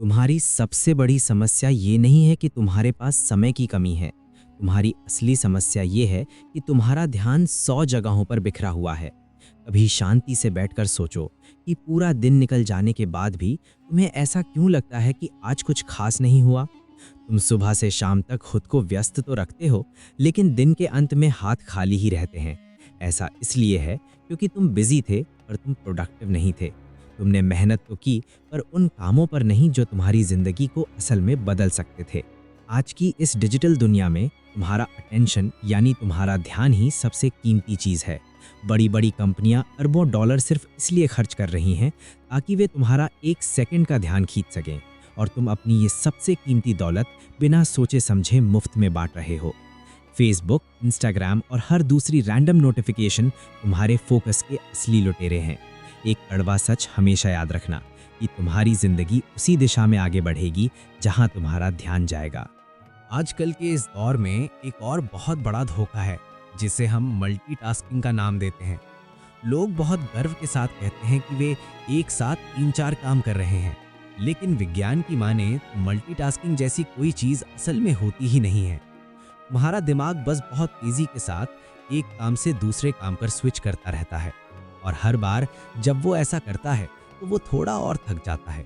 तुम्हारी सबसे बड़ी समस्या ये नहीं है कि तुम्हारे पास समय की कमी है। तुम्हारी असली समस्या ये है कि तुम्हारा ध्यान 100 जगहों पर बिखरा हुआ है। कभी शांति से बैठकर सोचो कि पूरा दिन निकल जाने के बाद भी तुम्हें ऐसा क्यों लगता है कि आज कुछ खास नहीं हुआ। तुम सुबह से शाम तक खुद को व्यस्त तो रखते हो, लेकिन दिन के अंत में हाथ खाली ही रहते हैं। ऐसा इसलिए है क्योंकि तुम बिजी थे पर तुम प्रोडक्टिव नहीं थे। तुमने मेहनत तो की, पर उन कामों पर नहीं जो तुम्हारी जिंदगी को असल में बदल सकते थे। आज की इस डिजिटल दुनिया में तुम्हारा अटेंशन यानी तुम्हारा ध्यान ही सबसे कीमती चीज़ है। बड़ी बड़ी कंपनियां अरबों डॉलर सिर्फ इसलिए खर्च कर रही हैं ताकि वे तुम्हारा एक सेकंड का ध्यान खींच सकें, और तुम अपनी ये सबसे कीमती दौलत बिना सोचे समझे मुफ्त में बांट रहे हो। फेसबुक, इंस्टाग्राम और हर दूसरी रैंडम नोटिफिकेशन तुम्हारे फोकस के असली लुटेरे हैं। एक कड़वा सच हमेशा याद रखना कि तुम्हारी जिंदगी उसी दिशा में आगे बढ़ेगी जहां तुम्हारा ध्यान जाएगा। आजकल के इस दौर में एक और बहुत बड़ा धोखा है जिसे हम मल्टीटास्किंग का नाम देते हैं। लोग बहुत गर्व के साथ कहते हैं कि वे एक साथ 3-4 काम कर रहे हैं, लेकिन विज्ञान की माने मल्टीटास्किंग जैसी कोई चीज़ असल में होती ही नहीं है। तुम्हारा दिमाग बस बहुत तेज़ी के साथ एक काम से दूसरे काम पर स्विच करता रहता है, और हर बार जब वो ऐसा करता है तो वो थोड़ा और थक जाता है।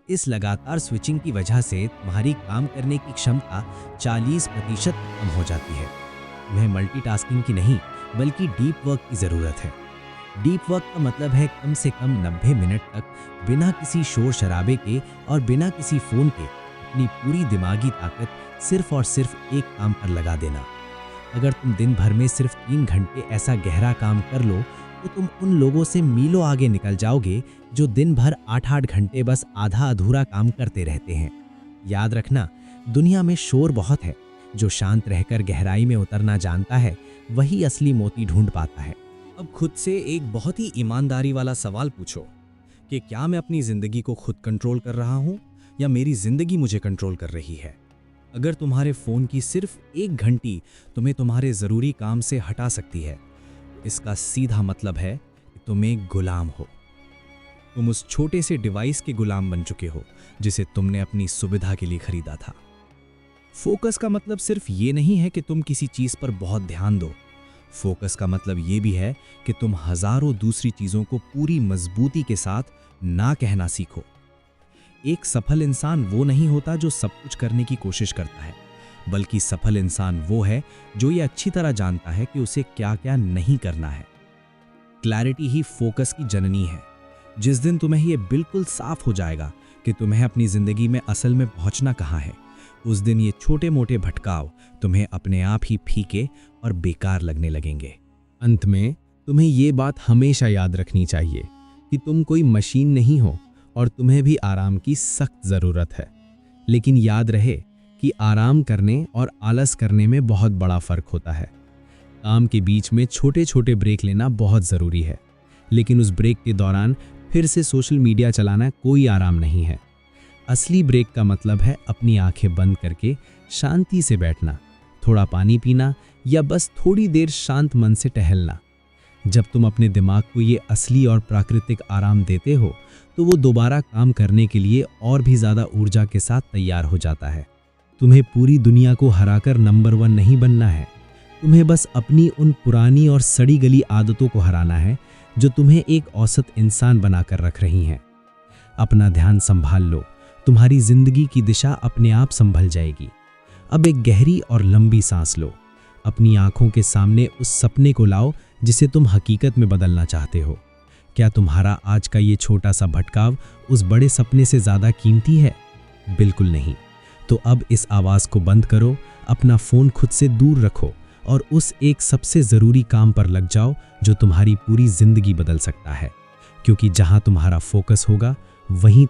इस लगातार स्विचिंग की वजह से तुम्हारी काम करने की क्षमता 40% कम हो जाती है। तुम्हें मल्टीटास्किंग की नहीं बल्कि डीप वर्क की ज़रूरत है। डीप वर्क का मतलब है कम से कम 90 मिनट तक बिना किसी शोर शराबे के और बिना किसी फ़ोन के अपनी पूरी दिमागी ताकत सिर्फ और सिर्फ एक काम पर लगा देना। अगर तुम दिन भर में सिर्फ 3 घंटे ऐसा गहरा काम कर लो तो तुम उन लोगों से मीलों आगे निकल जाओगे जो दिन भर 8-8 घंटे बस आधा अधूरा काम करते रहते हैं। याद रखना, दुनिया में शोर बहुत है। जो शांत रहकर गहराई में उतरना जानता है वही असली मोती ढूंढ पाता है। अब खुद से एक बहुत ही ईमानदारी वाला सवाल पूछो कि क्या मैं अपनी ज़िंदगी को खुद कंट्रोल कर रहा हूँ या मेरी ज़िंदगी मुझे कंट्रोल कर रही है। अगर तुम्हारे फ़ोन की सिर्फ 1 घंटी तुम्हें तुम्हारे ज़रूरी काम से हटा सकती है, इसका सीधा मतलब है कि तुम एक गुलाम हो। तुम उस छोटे से डिवाइस के गुलाम बन चुके हो जिसे तुमने अपनी सुविधा के लिए खरीदा था। फोकस का मतलब सिर्फ ये नहीं है कि तुम किसी चीज़ पर बहुत ध्यान दो। फोकस का मतलब ये भी है कि तुम हजारों दूसरी चीज़ों को पूरी मजबूती के साथ ना कहना सीखो। एक सफल इंसान वो नहीं होता जो सब कुछ करने की कोशिश करता है, बल्कि सफल इंसान वो है जो ये अच्छी तरह जानता है कि उसे क्या क्या नहीं करना है। क्लैरिटी ही फोकस की जननी है। जिस दिन तुम्हें ये बिल्कुल साफ हो जाएगा कि तुम्हें अपनी जिंदगी में असल में पहुंचना कहाँ है, उस दिन ये छोटे मोटे भटकाव तुम्हें अपने आप ही फीके और बेकार लगने लगेंगे। अंत में तुम्हें ये बात हमेशा याद रखनी चाहिए कि तुम कोई मशीन नहीं हो और तुम्हें भी आराम की सख्त ज़रूरत है। लेकिन याद रहे कि आराम करने और आलस करने में बहुत बड़ा फ़र्क होता है। काम के बीच में छोटे छोटे ब्रेक लेना बहुत ज़रूरी है, लेकिन उस ब्रेक के दौरान फिर से सोशल मीडिया चलाना कोई आराम नहीं है। असली ब्रेक का मतलब है अपनी आंखें बंद करके शांति से बैठना, थोड़ा पानी पीना या बस थोड़ी देर शांत मन से टहलना। जब तुम अपने दिमाग को ये असली और प्राकृतिक आराम देते हो तो वो दोबारा काम करने के लिए और भी ज़्यादा ऊर्जा के साथ तैयार हो जाता है। तुम्हें पूरी दुनिया को हराकर नंबर 1 नहीं बनना है। तुम्हें बस अपनी उन पुरानी और सड़ी गली आदतों को हराना है जो तुम्हें एक औसत इंसान बनाकर रख रही हैं। अपना ध्यान संभाल लो, तुम्हारी जिंदगी की दिशा अपने आप संभल जाएगी। अब एक गहरी और लंबी सांस लो। अपनी आंखों के सामने उस सपने को लाओ जिसे तुम हकीकत में बदलना चाहते हो। क्या तुम्हारा आज का ये छोटा सा भटकाव उस बड़े सपने से ज़्यादा कीमती है? बिल्कुल नहीं। तो अब इस आवाज़ को बंद करो, अपना फ़ोन खुद से दूर रखो और उस एक सबसे ज़रूरी काम पर लग जाओ जो तुम्हारी पूरी ज़िंदगी बदल सकता है। क्योंकि जहाँ तुम्हारा फोकस होगा वहीं